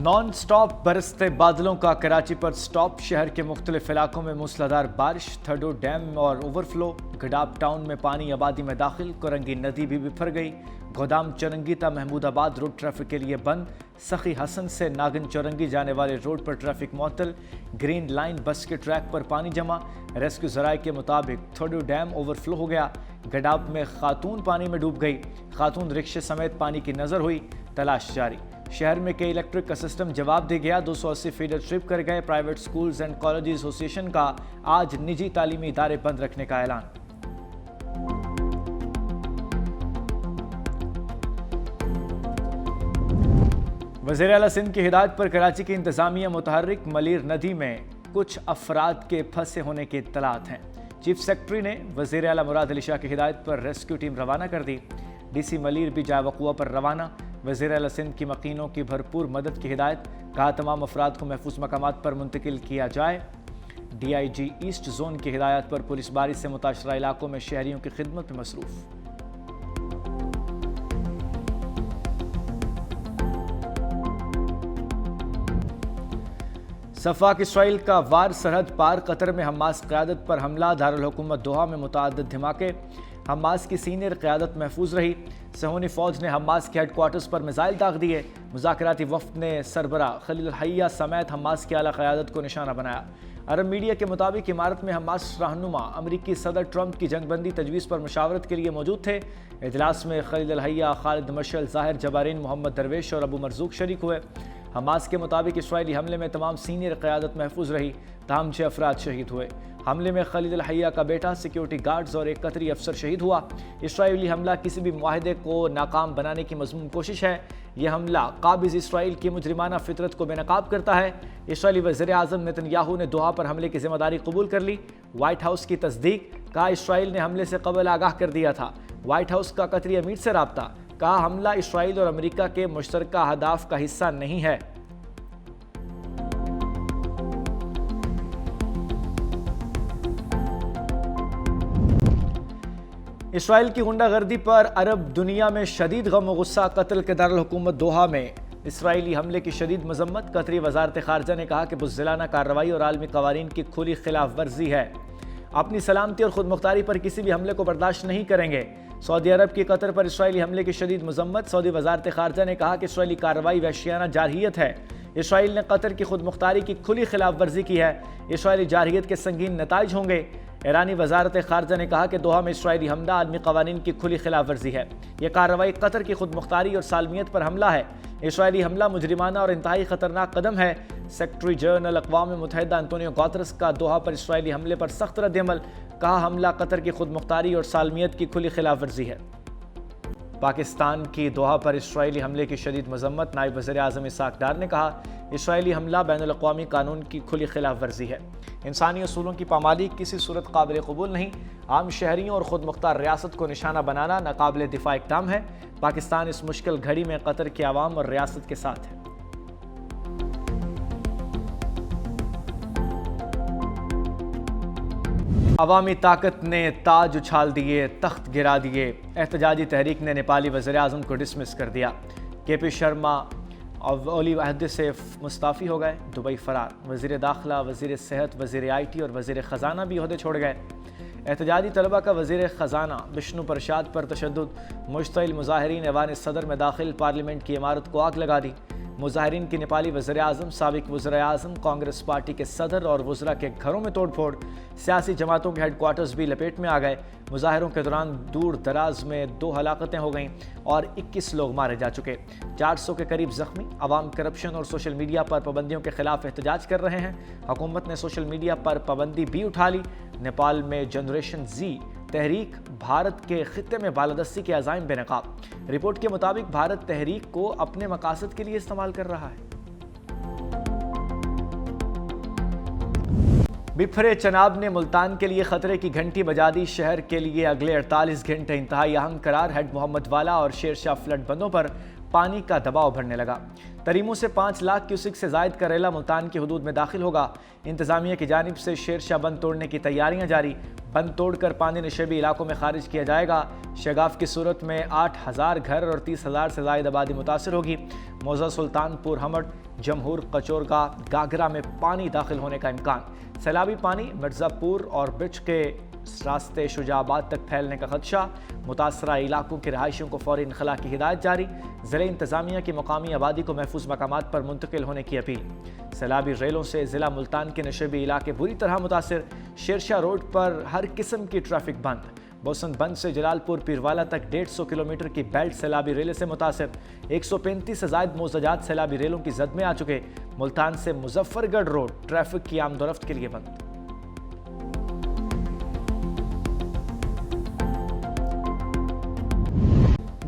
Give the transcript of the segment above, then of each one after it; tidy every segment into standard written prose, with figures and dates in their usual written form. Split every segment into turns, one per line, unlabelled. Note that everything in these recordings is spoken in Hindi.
नॉन स्टॉप बरसते बादलों का कराची पर स्टॉप। शहर के मुख्तलिफ इलाकों में मूसलाधार बारिश, थडो डैम और ओवरफ्लो। गडाब टाउन में पानी आबादी में दाखिल, कोरंगी नदी भी बिफर गई। गोदाम चौरंगी ता महमूदाबाद रोड ट्रैफिक के लिए बंद। सखी हसन से नागन चौरंगी जाने वाले रोड पर ट्रैफिक मुअत्तल। ग्रीन लाइन बस के ट्रैक पर पानी जमा। रेस्क्यू जराये के मुताबिक थडो डैम ओवरफ्लो हो गया। गडाब में खातून पानी में डूब गई। खातून रिक्शे समेत पानी की नजर हुई, तलाश जारी। शहर में के इलेक्ट्रिक का सिस्टम जवाब दे गया। 280 फीडर ट्रिप कर गए। Private schools and college association का आज निजी तालीमी इदारे बंद रखने का ऐलान। वज़ीर आला सिंध की हिदायत पर कराची की इंतजामिया मुतहर्रिक। मलीर नदी में कुछ अफराद के फंसे होने की इत्तलात हैं। चीफ सेक्रेटरी ने वज़ीर आला मुराद अली शाह की हिदायत पर रेस्क्यू टीम रवाना कर दी। DC मलीर भी जाए वक़ुआ पर रवाना। वज़ीर आला सिंध की मकीनों की भरपूर मदद की हिदायत। कहा तमाम अफराद को महफूज मकामात पर मुंतकिल किया जाए। DIG ईस्ट जोन की हिदायत पर पुलिस बारिश से मुताशरा इलाकों में शहरियों की खिदमत में मसरूफ। सफाक इसराइल का वार सरहद पार। कतर में हमास क़यादत पर हमला। दारुल हुकूमत दोहा में मुतअद्दिद धमाके। हमास की सीनियर क़यादत महफूज रही। सहूनी फ़ौज ने हमास के हेडक्वार्टर्स पर मिसाइल दाग दिए। मुज़ाकराती वफ़द ने सरबरा खलील हय्या समेत हमास की आला क़यादत को निशाना बनाया। अरब मीडिया के मुताबिक इमारत में हमास रहनुमा अमरीकी सदर ट्रंप की जंगबंदी तजवीज़ पर मुशावरत के लिए मौजूद थे। इजलास में खलील हय्या, खालिद मशअल, ज़ाहिर जबारीन, मोहम्मद दरवेश और अबू मरज़ूक शरीक हुए। हमास के मुताबिक इसराइली हमले में तमाम सीनियर क़यादत महफूज रही। ताहम 6 अफराद शहीद हुए। हमले में खलील हय्या का बेटा, सिक्योरिटी गार्ड्स और एक कतरी अफसर शहीद हुआ। इसराइली हमला किसी भी मुआहदे को नाकाम बनाने की मज़मूम कोशिश है। यह हमला काबिज़ इसराइल की मुजरिमाना फितरत को बेनकाब करता है। इसराइली वज़ीर आज़म नेतन्याहू ने दोहा पर हमले की जिम्मेदारी कबूल कर ली। व्हाइट हाउस की तस्दीक। कहा इसराइल ने हमले से कबल आगाह कर दिया था। व्हाइट हाउस का कतरी अमीर से राब्ता। कहा हमला इसराइल और अमेरिका के मुश्तरका अहदाफ का हिस्सा नहीं है। इसराइल की गुंडागर्दी पर अरब दुनिया में शदीद गम और गुस्सा। कत्ल के दारुल हुकूमत दोहा में इसराइली हमले की शदीद मजम्मत। कतरी वजारत खारजा ने कहा कि बुज़दिलाना कार्रवाई और आलमी कवानीन की खुली खिलाफ वर्जी है। अपनी सलामती और खुद मुख्तारी पर किसी भी हमले को बर्दाश्त नहीं करेंगे। सऊदी अरब की कतर पर इसराइली हमले की शदीद मजम्मत। सऊदी वजारत खारजा ने कहा कि इसराइली कार्रवाई वहशियाना जारहियत है। इसराइल ने कतर की खुद मुख्तारी की खुली खिलाफ वर्जी की है। इसराइली जारहियत के संगीन नताइज होंगे। ईरानी वजारत खारजा ने कहा कि दोहा में इसराइली हमला आलमी कवानीन की खुली खिलाफ वर्जी है। यह कार्रवाई कतर की खुद मुख्तारी और सालमियत पर हमला है। इसराइली हमला मुजरिमाना और इंतहाई खतरनाक कदम है। सेक्रेटरी जनरल अक़वाम मुत्तहिदा अंतोनियो गुतेरेस का दोहा पर इसराइली हमले पर सख्त रद्द-ए-अमल। कहा हमला कतर की खुद मुख्तारी और सालमियत की खुली खिलाफ वर्जी है। पाकिस्तान की दोहा पर इसराइली हमले की शदीद मजम्मत। नायब वज़ीर आज़म इसहाक़ डार ने कहा इसराइली हमला बैनुल अक़वामी कानून की खुली खिलाफ वर्जी है। इंसानी असूलों की पामाली किसी सूरत काबिल कबूल नहीं। आम शहरियों और खुद मुख्तार रियासत को निशाना बनाना नाकाबिल दिफा इक़दाम है। पाकिस्तान इस मुश्किल घड़ी में कतर की आवाम और रियासत के साथ है। अवामी ताकत ने ताज उछाल दिए, तख्त गिरा दिए। एहतजाजी तहरीक ने नेपाली वज़ीर आज़म को डिसमिस कर दिया। KP शर्मा ओली अहदे से मुस्ताफ़ी हो गए, दुबई फ़रार। वज़ीर दाखिला, वज़ीर सेहत, वज़ीर IT और वज़ीर ख़जाना भी ओहदे छोड़ गए। एहतजाजी तलबा का वज़ीर ख़जाना विष्णु प्रसाद पर तशद्दुद। मुश्तइल मुज़ाहिरीन ऐवान सदर में दाखिल, पार्लियामेंट की इमारत को आग लगा दी। मुज़ाहिरीन की नेपाली वज़ीर आज़म, साबिक़ वज़ीर आज़म, कांग्रेस पार्टी के सदर और वज़रा के घरों में तोड़फोड़। सियासी जमातों के हेडक्वार्टर्स भी लपेट में आ गए। मुज़ाहिरों के दौरान दूर दराज में 2 हलाकतें हो गईं और 21 लोग मारे जा चुके। 400 के करीब ज़ख्मी। अवाम करप्शन और सोशल मीडिया पर पाबंदियों के खिलाफ एहतजाज कर रहे हैं। हुकूमत ने सोशल मीडिया पर पाबंदी भी उठा ली। नेपाल में जनरेशन Z तहरीक भारत के खित्ते में बालादस्ती के अज़ाइम बेनकाब। रिपोर्ट के मुताबिक भारत तहरीक को अपने मकासद के लिए इस्तेमाल कर रहा है। बिफरे चनाब ने मुल्तान के लिए खतरे की घंटी बजा दी। शहर के लिए अगले 48 घंटे इंतहाई अहम करार। हेड मोहम्मद वाला और शेरशाह फ्लड बंदों पर पानी का दबाव बढ़ने लगा। तरीमू से 5 लाख क्यूसिक से जायद करेला मुल्तान की हदूद में दाखिल होगा। इंतजामिया की जानिब से शेरशाह बंद तोड़ने की तैयारियां जारी। बंद तोड़कर पानी नशेबी इलाकों में खारिज किया जाएगा। शगाफ की सूरत में 8,000 घर और 30,000 से जायद आबादी मुतासर होगी। मौजा सुल्तानपुर, हमट, जमहूर, कचोरगा, गागरा में पानी दाखिल होने का इम्कान। सैलाबी पानी मिर्ज़ापुर और बिच के रास्ते शुजाबाद तक फैलने का खदशा। मुतासरा इलाकों के रहायशियों को फौरी इनखला की हिदायत जारी। ज़िले इंतजामिया की मकामी आबादी को महफूज मकामात पर मुंतकिल होने की अपील। सैलाबी रेलों से ज़िला मुल्तान के नशेबी इलाके बुरी तरह मुतासर। शेरशाह रोड पर हर किस्म की ट्रैफिक बंद। बोसन बंद से जलालपुर पीरवाला तक 150 किलोमीटर की बेल्ट सैलाबी रेले से मुतासर। 135 से जायद मोज़ाजात सैलाबी रेलों की जद में आ चुके। मुल्तान से मुजफ्फरगढ़ रोड ट्रैफिक की आमदोरफ्त के लिए बंद।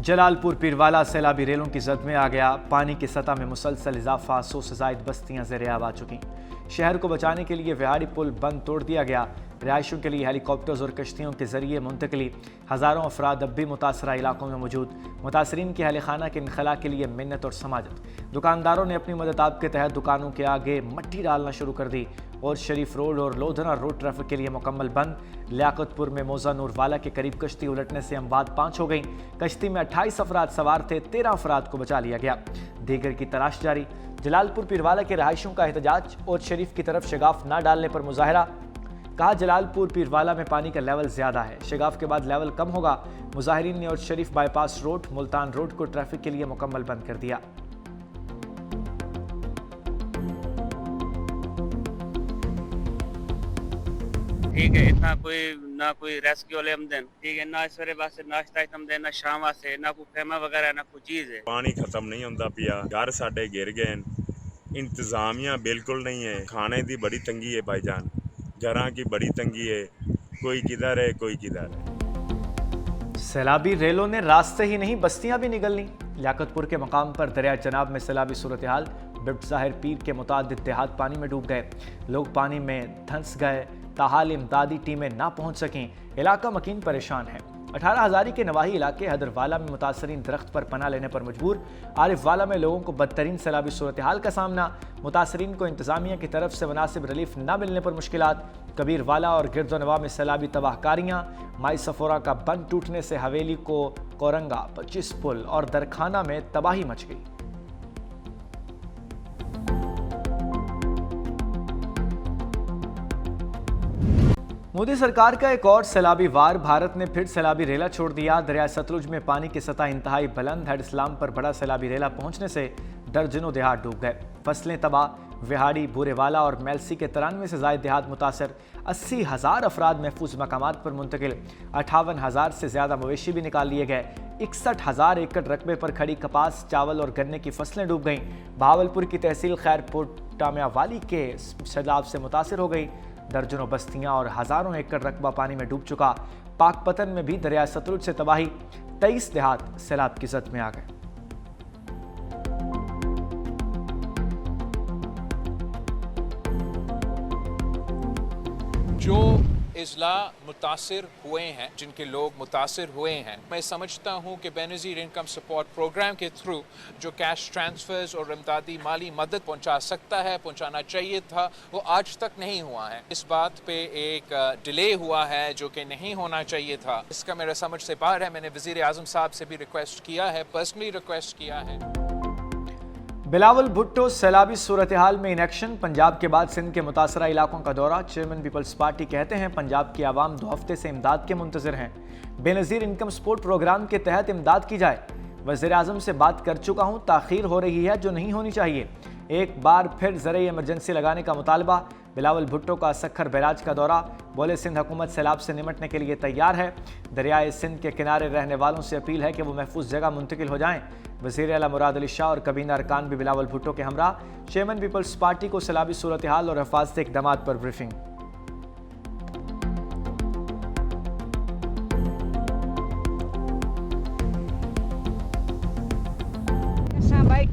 जलालपुर पीरवाला सैलाबी रेलों की जद में आ गया। पानी की सतह में मुसलसल इजाफा। 100 से जायद बस्तियां ज़ेर-ए-आब आ चुकी। शहर को बचाने के लिए विहाड़ी पुल बंद तोड़ दिया गया। रिहायशों के लिए हेलीकॉप्टर्स और कश्तियों के जरिए मुंतकली। हज़ारों अफराद अब भी मुतासरा इलाकों में मौजूद। मुतासरीन के अहल खाना के इनखला के लिए मिन्नत और समाजत। दुकानदारों ने अपनी मदद के तहत दुकानों के आगे मट्टी डालना शुरू कर दी। और शरीफ रोड और लोधना रोड ट्रैफिक के लिए मुकम्मल बंद। लियाकतपुर में मौजा नूरवाला के करीब कश्ती उलटने से अमवात 5 हो गई। कश्ती में 28 अफराद सवार थे, 13 अफराद को बचा लिया गया। दीगर की तलाश जारी। जलालपुर पीरवाला के रहायशों का एहतजाज और शरीफ की तरफ शगाफ न डालने पर मुजाहरा। कहा जलालपुर पीरवाला में पानी का लेवल ज्यादा है, शगाफ के बाद लेवल कम होगा। मुजाहिरीन ने और शरीफ बाईपास रोड मुल्तान रोड को ट्रैफिक के लिए मुकम्मल बंद कर दिया।
ठीक है, इतना ना कोई रेस्क्यू वाले आमदन, ठीक है, ना सवेरे वास्ते नाश्ता आमदन, ना शाम वास्ते, ना कोई खेमा वगैरह, ना कोई चीज है।
पानी खत्म नहीं होता पिया, घर साडे गिर गए। इंतजामिया बिल्कुल नहीं है। खाने की बड़ी तंगी है भाईजान, घरों की बड़ी तंगी है। कोई किधर है, कोई किधर है।
सैलाबी रेलों ने रास्ते ही नहीं बस्तियां भी निगल ली। लियाकतपुर के मकाम पर दरिया जनाब में सैलाबी सूरत हाल। बिब्ट ज़ाहिर पीर के मुतादिद देहात पानी में डूब गए। लोग पानी में धंस गए। ताहाल इमदादी टीमें ना पहुंच सकें। इलाका मकीन परेशान है। 18 हज़ारी के नवाही इलाके हदरवाला में मुतासरीन दरख्त पर पनाह लेने पर मजबूर। आरिफवाला में लोगों को बदतरीन सैलाबी सूरत हाल का सामना। मुतासरीन को इंतजामिया की तरफ से मुनासिब रिलीफ न मिलने पर मुश्किलात। कबीरवाला और गिरदोनवा में सैलाबी तबाहकारियाँ। माई सफोरा का बंद टूटने से हवेली को कोरंगा, 25 पुल और दरखाना में तबाही मच गई। मोदी सरकार का एक और सैलाबी वार। भारत ने फिर सैलाबी रेला छोड़ दिया। दरिया सतलुज में पानी की सतह इंतहाई बुलंद। हेड इस्लाम पर बड़ा सैलाबी रेला पहुंचने से दर्जनों देहात डूब गए। फसलें तबाह। विहाड़ी, बूरेवाला और मेलसी के 93 से जायद देहात मुतासर। 80,000 अफराद महफूज मकामात पर मुंतकिल। 58,000 से ज्यादा मवेशी भी निकाल लिए गए। 61,000 एकड़ रकबे पर खड़ी कपास, चावल और गन्ने की फसलें डूब गईं। बहावलपुर की तहसील खैरपुर टामियावाली के सैलाब से मुतासर हो गई। दर्जनों बस्तियां और हजारों एकड़ रकबा पानी में डूब चुका। पाकपतन में भी दरिया सतलुज से तबाही। 23 देहात सैलाब की जद में आ गए।
जो इजला मुतासिर हुए हैं, जिनके लोग मुतासिर हुए हैं, मैं समझता हूँ कि बेनज़ीर इनकम सपोर्ट प्रोग्राम के थ्रू जो कैश ट्रांसफर्स और इमदादी माली मदद पहुँचा सकता है, पहुँचाना चाहिए था, वो आज तक नहीं हुआ है। इस बात पे एक डिले हुआ है जो कि नहीं होना चाहिए था। इसका मेरा समझ से बाहर है। मैंने वज़ीर आज़म साहब से भी रिक्वेस्ट किया है, पर्सनली रिक्वेस्ट किया है।
बिलावल भुट्टो सैलाबी सूरत हाल में इनेक्शन। पंजाब के बाद सिंध के मुतासरा इलाकों का दौरा। चेयरमैन पीपल्स पार्टी कहते हैं पंजाब की आवाम 2 हफ्ते से इमदाद के मुंतज़िर हैं। बेनज़ीर इनकम सपोर्ट प्रोग्राम के तहत इमदाद की जाए। वज़ीर आज़म से बात कर चुका हूँ, ताख़ीर हो रही है जो नहीं होनी चाहिए। एक बार फिर ज़रिए इमरजेंसी लगाने का मुतालबा। बिलावल भुट्टो का सखर बैराज का दौरा। बोले सिंध हुकूमत सैलाब से निमटने के लिए तैयार है। दरियाए सिंध के किनारे रहने वालों से अपील है कि वो महफूज जगह मुंतकिल हो जाएं। वज़ीर आला मुराद अली शाह और कबीना अरकान भी बिलावल भुट्टो के हमरा। चेयरमैन पीपल्स पार्टी को सैलाबी सूरत हाल और हिफाजती इक़दामात पर ब्रीफिंग।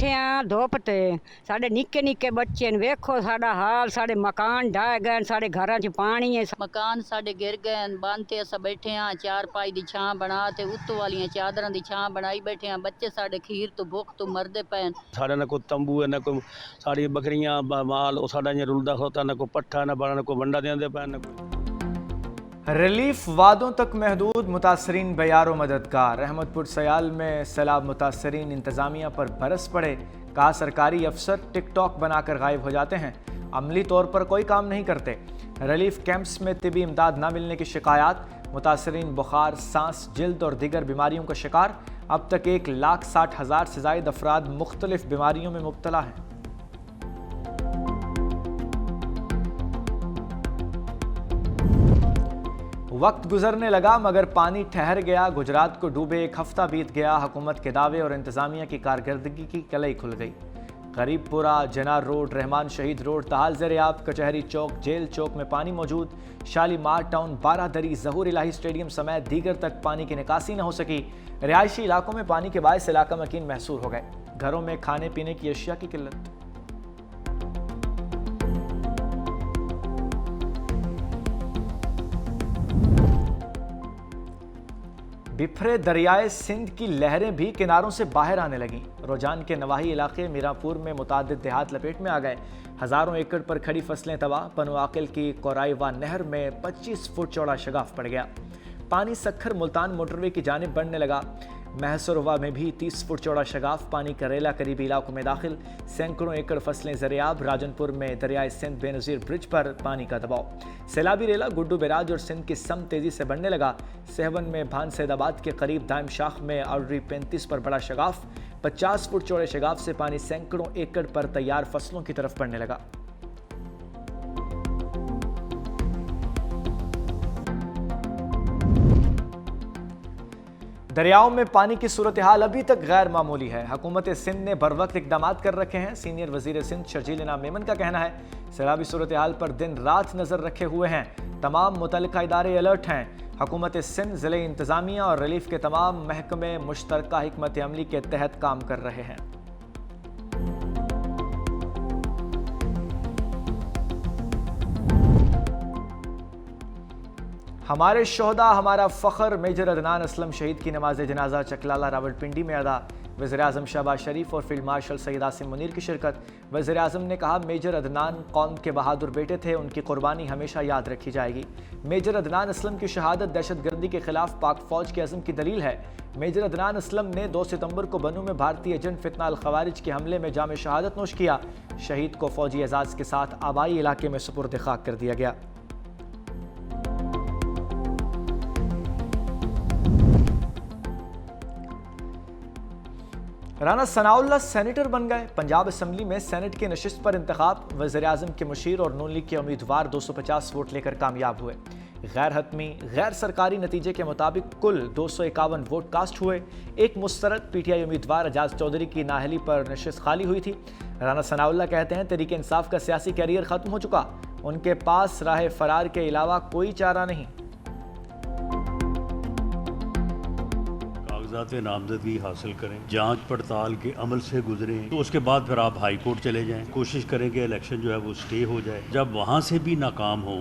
बैठे हैं धुप ते साढ़े निक्के निक्के बच्चे ने वेखो साड़ा हाल साढ़े मकान ढह गए साढ़े घरां च पानी है
मकान साढ़े गिर गए बंद ते अस बैठे हाँ चार पाई दी छां बना ते उत्तों वालियां चादरां दी छां बनाई बैठे हाँ बच्चे साढ़े खीर तो भुख तो मरदे पे
साढ़े ना कोई तंबू है ना कोई साड़ी बकरियां माल वो साढ़ा इं रुलदा होता ना कोई पट्ठा ना बड़ा ना कोई वंडा देंदे पे ना कोई
रिलीफ वादों तक महदूद, मुतासरीन बेयारो मददगार। अहमदपुर सयाल में सैलाब मुतासरीन इंतज़ामिया पर बरस पड़े। कहा सरकारी अफसर टिकटॉक बनाकर गायब हो जाते हैं, अमली तौर पर कोई काम नहीं करते। रिलीफ कैंप्स में तिबी इमदाद न मिलने की शिकायत। मुतासरीन बुखार, सांस, जल्द और दीगर बीमारियों का शिकार। अब तक 1,60,000 से ज़ायद अफराद मुख्तलिफ बीमारियों में मुब्तला हैं। वक्त गुजरने लगा मगर पानी ठहर गया। गुजरात को डूबे 1 हफ्ता बीत गया। हुकूमत के दावे और इंतजामिया की कारकर्दगी की कलई खुल गई। गरीबपुरा, जनार रोड, रहमान शहीद रोड ताहाल ज़ेर-ए-आब, कचहरी चौक, जेल चौक में पानी मौजूद। शालीमार टाउन, बारादरी, ज़हूर इलाही स्टेडियम समेत दीगर तक पानी की निकासी न हो सकी। रिहायशी इलाकों में पानी के बायस इलाका मकीन महसूर हो गए। घरों में खाने पीने की अशिया की किल्लत। बिफरे दरियाए सिंध की लहरें भी किनारों से बाहर आने लगीं। रोजान के नवाही इलाके मीरापुर में मुतादिद देहात लपेट में आ गए। हज़ारों एकड़ पर खड़ी फसलें तबाह। पनुआकिल की कोराईवा नहर में 25 फुट चौड़ा शगाफ पड़ गया। पानी सखर मुल्तान मोटरवे की जानिब बढ़ने लगा। महसरवा में भी 30 फुट चौड़ा शगाफ। पानी करेला करीबी इलाकों में दाखिल। सैकड़ों एकड़ फसलें ज़ेर-ए-आब। राजनपुर में दरियाए सिंध बेनज़ीर ब्रिज पर पानी का दबाव। सैलाबी रेला गुड्डू बैराज और सिंध की सम तेज़ी से बढ़ने लगा। सेहवन में भान सैदाबाद के करीब दाइम शाख में आर्डरी 35 पर बड़ा शगाफ। 50 फुट चौड़े शगाफ से पानी सैकड़ों एकड़ पर तैयार फसलों की तरफ बढ़ने लगा। दरियाओं में पानी की सूरत हाल अभी तक गैर मामूली है। हुकूमत सिंध ने बर वक्त इकदाम कर रखे हैं। सीनियर वजीर सिंध शर्जील इनाम मेमन का कहना है सैलाबी सूरत हाल पर दिन रात नजर रखे हुए हैं। तमाम मुतल्लिका इदारे अलर्ट हैं। हुकूमत सिंध ज़िले इंतज़ामिया और रिलीफ के तमाम महकमे मुश्तरका हिकमत अमली के तहत काम कर रहे हैं। हमारे शोहदा हमारा फ़ख्र। मेजर अदनान असलम शहीद की नमाज जनाजा चकलाला रावलपिंडी में अदा। वज़ीर-ए-आज़म शहबाज शरीफ और फील्ड मार्शल सैयद आसिम मुनीर की शिरकत। वज़ीर-ए-आज़म ने कहा मेजर अदनान कौम के बहादुर बेटे थे, उनकी कुर्बानी हमेशा याद रखी जाएगी। मेजर अदनान असलम की शहादत दहशतगर्दी के खिलाफ पाक फ़ौज के अज़म की दलील है। मेजर अदनान असलम ने 2 सितंबर को बनू में भारतीय एजेंट फितना अल खवारिज के हमले में जाम शहादत नोश किया। शहीद को फ़ौजी एजाज़ के साथ आबाई इलाके में सुपुर्द खाक कर दिया गया। राना सनाउल्लाह सेनेटर बन गए। पंजाब असम्बली में सेनेट की नशिस्त पर इंतखाब। वज़ीर-ए-आज़म के मुशीर और नून लीग के उम्मीदवार 250 वोट लेकर कामयाब हुए। गैर हतमी गैर सरकारी नतीजे के मुताबिक कुल 251 वोट कास्ट हुए। एक मुस्तरद पीटीआई उम्मीदवार एजाज चौधरी की नाहली पर नशिस्त खाली हुई थी। राना सनाउल्लाह कहते हैं तहरीक इंसाफ का सियासी कैरियर खत्म हो चुका, उनके पास राह फरार के अलावा कोई चारा नहीं।
नामजदगी हासिल करें, जांच पड़ताल के अमल से गुजरें, तो उसके बाद फिर आप हाई कोर्ट चले जाएं। कोशिश करें कि इलेक्शन जो है वो स्टे हो जाए। जब वहाँ से भी नाकाम हो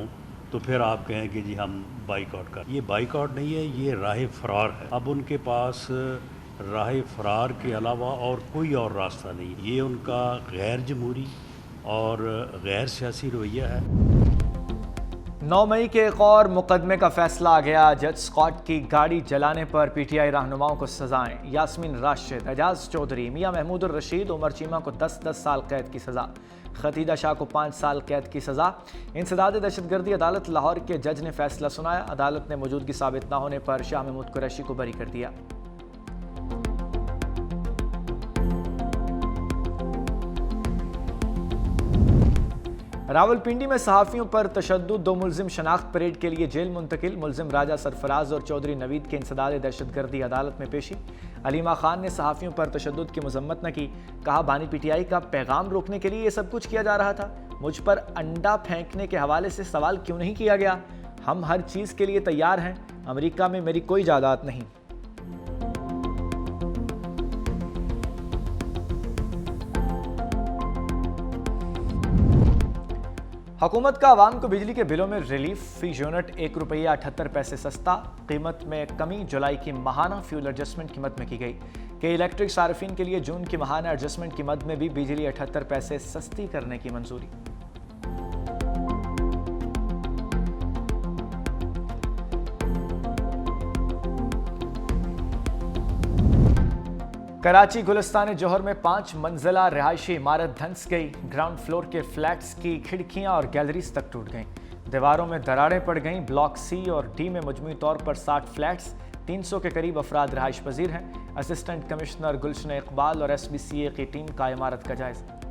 तो फिर आप कहें कि जी हम बाइकआउट कर। ये बाइकआउट नहीं है, ये राह फरार है। अब उनके पास राह फरार के अलावा और कोई और रास्ता नहीं। ये उनका गैर जमहूरी और गैर सियासी रवैया है।
9 मई के एक और मुकदमे का फैसला आ गया। जज स्कॉट की गाड़ी जलाने पर पीटीआई रहनुमाओं को सजाएं। यास्मीन राशिद, एजाज चौधरी, मियां महमूद रशीद, उमर चीमा को 10-10 साल कैद की सज़ा। खतीजा शाह को 5 साल कैद की सज़ा। इंसदाद दहशतगर्दी अदालत लाहौर के जज ने फैसला सुनाया। अदालत ने मौजूदगी साबित न होने पर शाह महमूद कुरैशी को बरी कर दिया। रावलपिंडी में सहाफ़ियों पर तशद्दुद, 2 मुल्जिम शनाख्त परेड के लिए जेल मुंतकिल। मुल्जिम राजा सरफराज और चौधरी नवीद के इंसदाद दहशतगर्दी अदालत में पेशी। अलीमा खान ने सहाफ़ियों पर तशद्दुद की मजम्मत न की। कहा बानी पीटीआई का पैगाम रोकने के लिए ये सब कुछ किया जा रहा था। मुझ पर अंडा फेंकने के हवाले से सवाल क्यों नहीं किया गया। हम हर चीज़ के लिए तैयार हैं। अमेरिका में मेरी कोई जायदाद नहीं। हुकूमत का आवाम को बिजली के बिलों में रिलीफ, फी यूनिट ₹1.78 सस्ता, कीमत में कमी। जुलाई की माहाना फ्यूल एडजस्टमेंट कीमत में की गई कि इलेक्ट्रिक सार्फिन के लिए जून की माहाना एडजस्टमेंट कीमत में भी बिजली 78 पैसे सस्ती करने की मंजूरी। कराची गुलिस्तान जौहर में 5 मंजिला रिहायशी इमारत धंस गई। ग्राउंड फ्लोर के फ्लैट्स की खिड़कियां और गैलरीज तक टूट गईं। दीवारों में दरारें पड़ गईं। ब्लॉक सी और डी में मजमूई तौर पर 60 फ्लैट्स, 300 के करीब अफराद रिहाइश पजीर हैं। असिस्टेंट कमिश्नर गुलशन इकबाल और SBCA की टीम का इमारत का जायजा।